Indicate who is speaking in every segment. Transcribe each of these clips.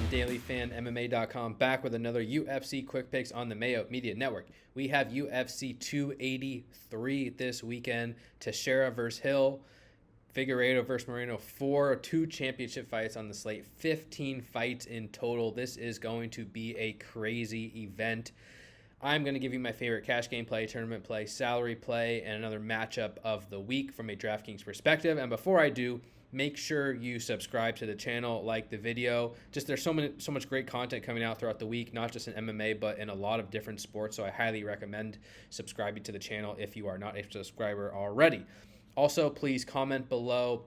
Speaker 1: DailyFanMMA.com, back with another UFC Quick Picks on the Mayo Media Network. We have UFC 283 this weekend. Teixeira versus Hill, Figueiredo versus Moreno, two championship fights on the slate, 15 fights in total. This is going to be a crazy event. I'm going to give you my favorite cash game play, tournament play, salary play, and another matchup of the week from a DraftKings perspective. And before I do, make sure you subscribe to the channel, like the video. Just there's so much great content coming out throughout the week, not just in MMA, but in a lot of different sports. So I highly recommend subscribing to the channel if you are not a subscriber already. Also, please comment below.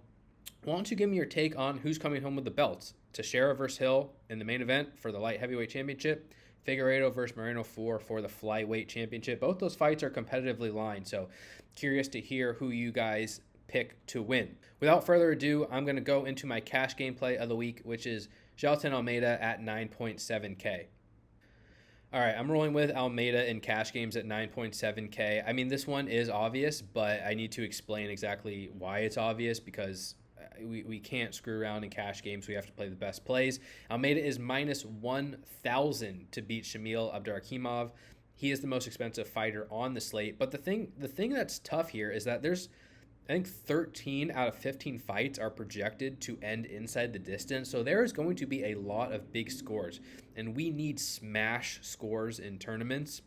Speaker 1: Why don't you give me your take on who's coming home with the belts? Teixeira versus Hill in the main event for the light heavyweight championship. Figueiredo versus Moreno for the flyweight championship. Both those fights are competitively lined, so curious to hear who you guys pick to win. Without further ado, I'm going to go into my cash game play of the week, which is Jailton Almeida at 9.7K. All right, I'm rolling with Almeida in cash games at 9.7K. I mean, this one is obvious, but I need to explain exactly why it's obvious because we can't screw around in cash games. We have to play the best plays. Almeida is minus 1,000 to beat Shamil Abdurakhimov. He is the most expensive fighter on the slate. But the thing that's tough here is that there's, I think 13 out of 15 fights are projected to end inside the distance. So there is going to be a lot of big scores, and we need smash scores in tournaments.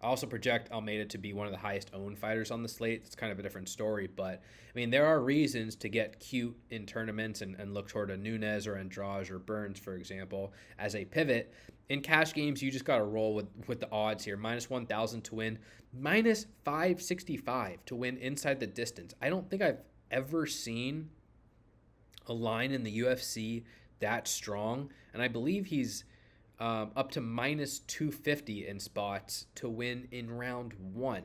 Speaker 1: I also project Almeida to be one of the highest owned fighters on the slate. It's kind of a different story, but I mean, there are reasons to get cute in tournaments and look toward a Nunes or Andrade or Burns, for example, as a pivot. In cash games, you just got to roll with the odds here. Minus 1,000 to win, minus 565 to win inside the distance. I don't think I've ever seen a line in the UFC that strong, and I believe he's up to minus 250 in spots to win in round one.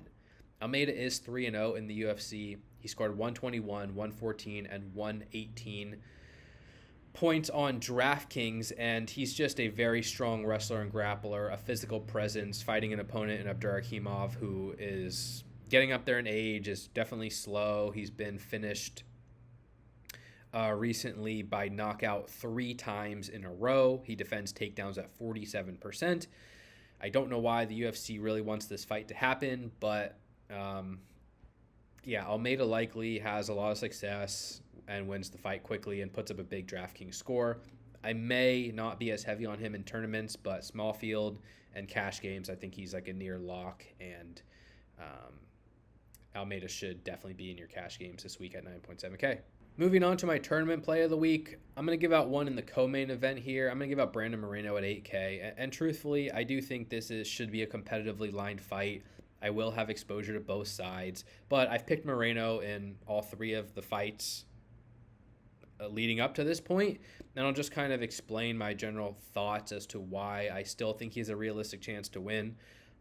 Speaker 1: Almeida is 3-0 in the UFC. He scored 121, 114, and 118 points on DraftKings, and he's just a very strong wrestler and grappler, a physical presence, fighting an opponent in Abdurakhimov who is getting up there in age, is definitely slow. He's been finished recently by knockout 3 times in a row. He defends takedowns at 47%. I don't know why the UFC really wants this fight to happen, but yeah, Almeida likely has a lot of success and wins the fight quickly and puts up a big DraftKings score. I may not be as heavy on him in tournaments, but small field and cash games, I think he's like a near lock, and Almeida should definitely be in your cash games this week at 9.7K. Moving on to my tournament play of the week, I'm going to give out one in the co-main event here. I'm going to give out Brandon Moreno at 8K. And truthfully, I do think this should be a competitively lined fight. I will have exposure to both sides, but I've picked Moreno in all 3 of the fights leading up to this point, and I'll just kind of explain my general thoughts as to why I still think he has a realistic chance to win.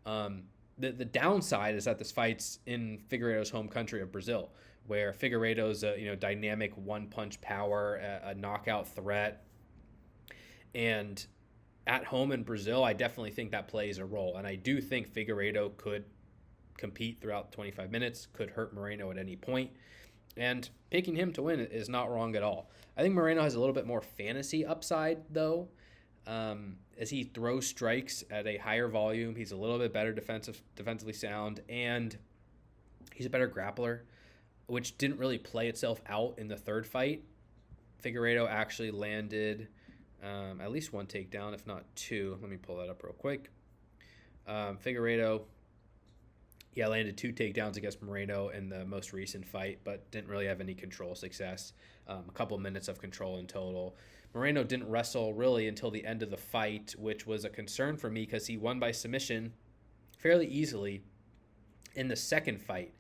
Speaker 1: The downside is that this fight's in Figueiredo's home country of Brazil, where Figueiredo's a dynamic one-punch power, a knockout threat, and at home in Brazil, I definitely think that plays a role, and I do think Figueiredo could compete throughout 25 minutes, could hurt Moreno at any point, and picking him to win is not wrong at all. I think Moreno has a little bit more fantasy upside, though, as he throws strikes at a higher volume. He's a little bit better defensively sound, and he's a better grappler, which didn't really play itself out in the third fight. Figueiredo actually landed at least 1 takedown, if not 2. Let me pull that up real quick. Figueiredo, landed 2 takedowns against Moreno in the most recent fight, but didn't really have any control success. A couple minutes of control in total. Moreno didn't wrestle really until the end of the fight, which was a concern for me because he won by submission fairly easily in the second fight.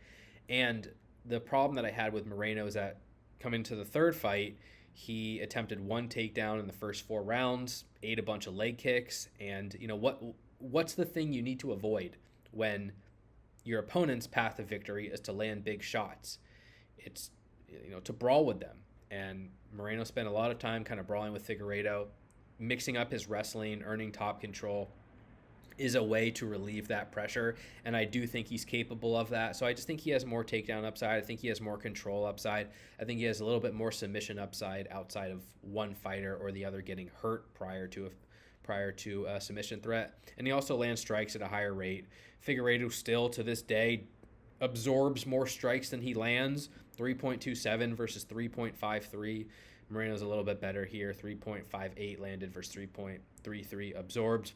Speaker 1: And the problem that I had with Moreno is that coming to the third fight, he attempted 1 takedown in the first 4 rounds, ate a bunch of leg kicks, and what's the thing you need to avoid when your opponent's path of victory is to land big shots? It's to brawl with them. And Moreno spent a lot of time kind of brawling with Figueiredo, mixing up his wrestling, earning top control, is a way to relieve that pressure, and I do think he's capable of that. So I just think he has more takedown upside. I think he has more control upside. I think he has a little bit more submission upside outside of one fighter or the other getting hurt prior to a submission threat. And he also lands strikes at a higher rate. Figueiredo still to this day absorbs more strikes than he lands, 3.27 versus 3.53. Moreno's a little bit better here, 3.58 landed versus 3.33 absorbed.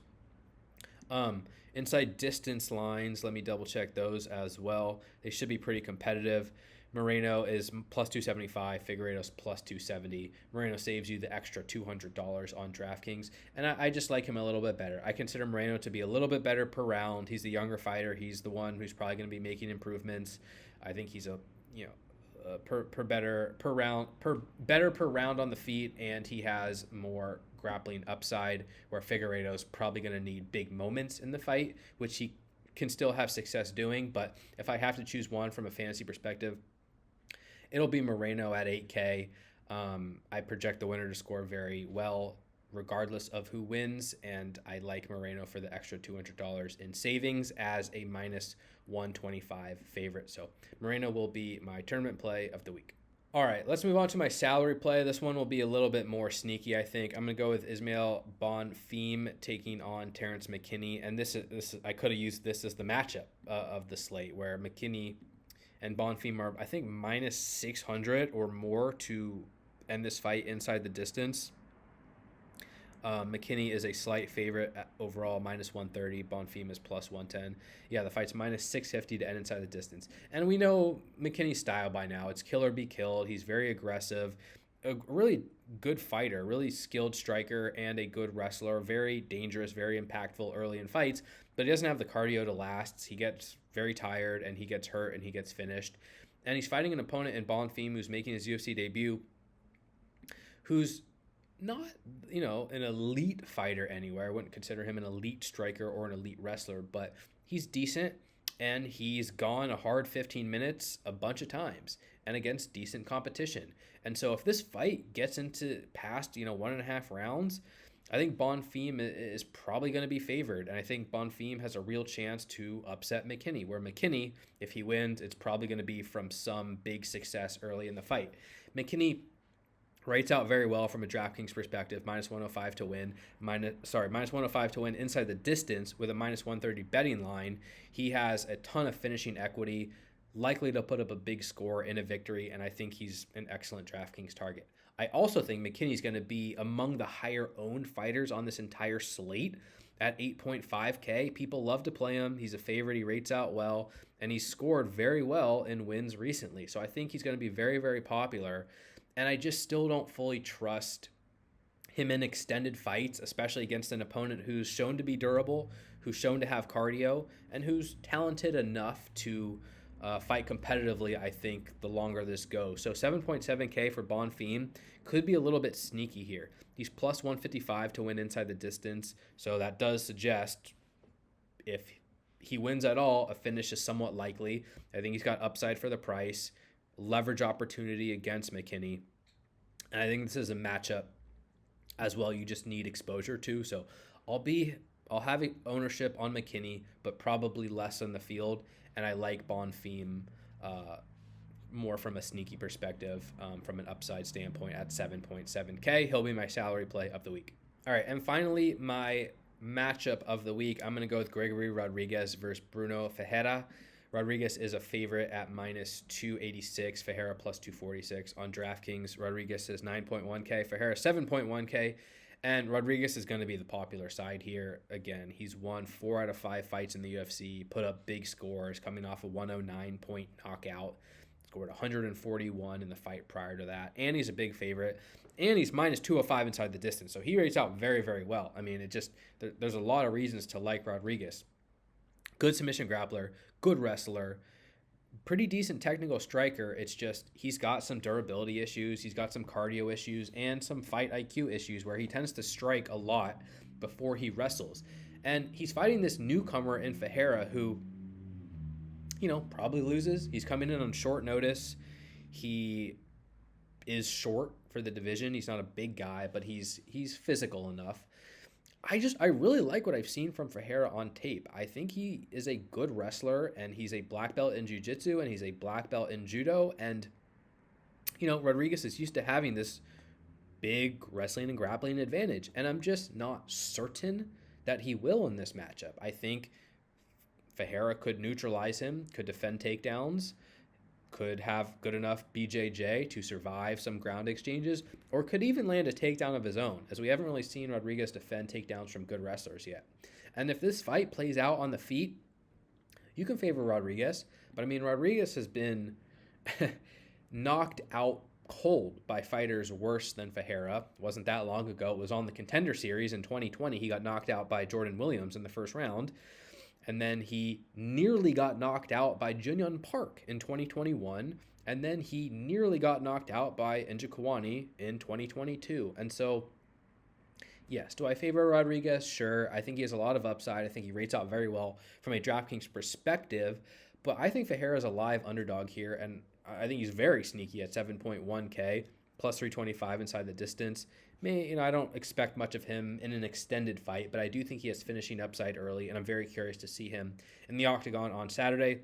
Speaker 1: Inside distance lines, let me double check those as well. They should be pretty competitive. Moreno is plus 275, Figueiredo's plus 270. Moreno saves you the extra $200 on DraftKings, and I just like him a little bit better. I consider Moreno to be a little bit better per round. He's the younger fighter. He's the one who's probably going to be making improvements. I think he's better per round on the feet, and he has more grappling upside, where Figueiredo's probably going to need big moments in the fight, which he can still have success doing. But if I have to choose one from a fantasy perspective, it'll be Moreno at 8K. I project the winner to score very well regardless of who wins, and I like Moreno for the extra $200 in savings as a minus 125 favorite. So Moreno will be my tournament play of the week. All right, let's move on to my salary play. This one will be a little bit more sneaky, I think. I'm going to go with Ismail Bonfim taking on Terrence McKinney. And this is I could have used this as the matchup of the slate, where McKinney and Bonfim are, I think, minus 600 or more to end this fight inside the distance. McKinney is a slight favorite at overall, minus 130. Bonfim is plus 110. Yeah, the fight's minus 650 to end inside the distance. And we know McKinney's style by now. It's kill or be killed. He's very aggressive, a really good fighter, really skilled striker, and a good wrestler. Very dangerous, very impactful early in fights, but he doesn't have the cardio to last. He gets very tired, and he gets hurt, and he gets finished. And he's fighting an opponent in Bonfim who's making his UFC debut, who's not, an elite fighter anywhere. I wouldn't consider him an elite striker or an elite wrestler, but he's decent, and he's gone a hard 15 minutes a bunch of times and against decent competition. And so if this fight gets into past, 1.5 rounds, I think Bonfim is probably going to be favored. And I think Bonfim has a real chance to upset McKinney, where McKinney, if he wins, it's probably going to be from some big success early in the fight. McKinney rates out very well from a DraftKings perspective, minus 105 to win, minus 105 to win inside the distance with a minus 130 betting line. He has a ton of finishing equity, likely to put up a big score in a victory, and I think he's an excellent DraftKings target. I also think McKinney's going to be among the higher owned fighters on this entire slate at 8.5K. People love to play him. He's a favorite. He rates out well, and he's scored very well in wins recently. So I think he's going to be very, very popular. And I just still don't fully trust him in extended fights, especially against an opponent who's shown to be durable, who's shown to have cardio, and who's talented enough to fight competitively, I think, the longer this goes. So 7.7K for Bonfim could be a little bit sneaky here. He's plus 155 to win inside the distance, so that does suggest if he wins at all, a finish is somewhat likely. I think he's got upside for the price, leverage opportunity against McKinney, and I think this is a matchup as well you just need exposure to. So I'll have ownership on McKinney, but probably less on the field, and I like Bonfim more from a sneaky perspective, from an upside standpoint at 7.7K. He'll be my salary play of the week. All right, and finally, my matchup of the week, I'm going to go with Gregory Rodriguez versus Bruno Ferreira. Rodriguez is a favorite at minus 286, Ferreira plus 246 on DraftKings. Rodriguez is 9.1K, Ferreira 7.1K, and Rodriguez is going to be the popular side here. Again, he's won 4 out of 5 fights in the UFC, put up big scores, coming off a 109-point knockout, scored 141 in the fight prior to that, and he's a big favorite, and he's minus 205 inside the distance, so he rates out very, very well. I mean, there's a lot of reasons to like Rodriguez. Good submission grappler, good wrestler, pretty decent technical striker. It's just he's got some durability issues, he's got some cardio issues, and some fight IQ issues where he tends to strike a lot before he wrestles. And he's fighting this newcomer in Ferreira who, probably loses. He's coming in on short notice. He is short for the division. He's not a big guy, but he's physical enough. I really like what I've seen from Teixeira on tape. I think he is a good wrestler, and he's a black belt in jiu-jitsu, and he's a black belt in judo. And, Rodriguez is used to having this big wrestling and grappling advantage, and I'm just not certain that he will in this matchup. I think Teixeira could neutralize him, could defend takedowns, could have good enough BJJ to survive some ground exchanges, or could even land a takedown of his own, as we haven't really seen Rodriguez defend takedowns from good wrestlers yet. And if this fight plays out on the feet, you can favor Rodriguez, but I mean, Rodriguez has been knocked out cold by fighters worse than Teixeira. It wasn't that long ago. It was on the Contender Series in 2020. He got knocked out by Jordan Williams in the first round. And then he nearly got knocked out by Junyun Park in 2021. And then he nearly got knocked out by Njokuani in 2022. And so, yes, do I favor Rodriguez? Sure. I think he has a lot of upside. I think he rates out very well from a DraftKings perspective. But I think Teixeira is a live underdog here. And I think he's very sneaky at 7.1K, plus 325 inside the distance. I don't expect much of him in an extended fight, but I do think he has finishing upside early, and I'm very curious to see him in the octagon on Saturday.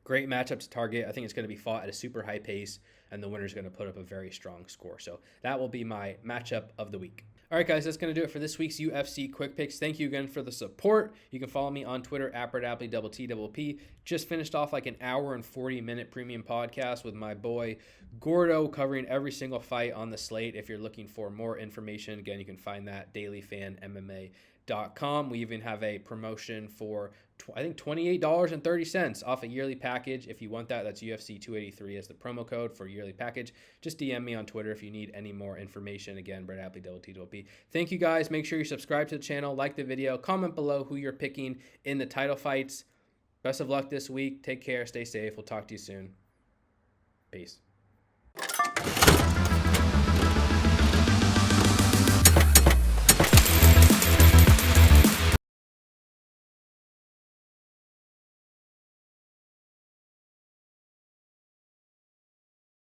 Speaker 1: Great matchup to target. I think it's going to be fought at a super high pace, and the winner is going to put up a very strong score. So that will be my matchup of the week. All right, guys, that's going to do it for this week's UFC Quick Picks. Thank you again for the support. You can follow me on Twitter, @Appley, @TTPP. Just finished off like an hour and 40-minute premium podcast with my boy Gordo, covering every single fight on the slate. If you're looking for more information, again, you can find that dailyfanmma.com. We even have a promotion for, I think, $28.30 off a yearly package. If you want that, that's UFC 283 as the promo code for yearly package. Just DM me on Twitter if you need any more information. Again, Brett Appley, @TTPP. Thank you, guys. Make sure you subscribe to the channel, like the video, comment below who you're picking in the title fights. Best of luck this week. Take care. Stay safe. We'll talk to you soon. Peace.